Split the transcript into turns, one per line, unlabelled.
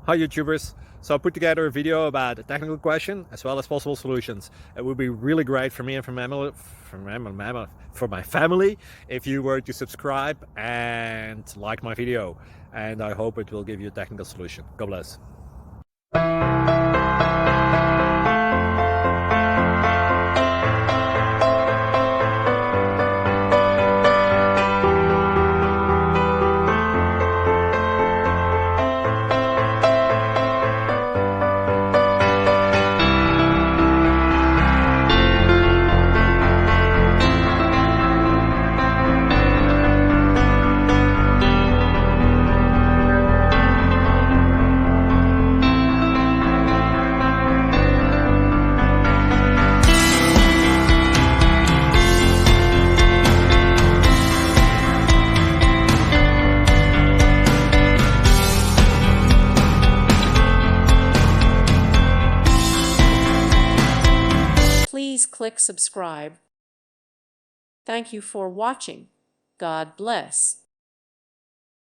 Hi YouTubers! So I put together a video about a technical question as well as possible solutions. It would be really great for me and for my family if you were to subscribe and like my video. And I hope it will give you a technical solution. God bless.
Please click subscribe. Thank you for watching. God bless.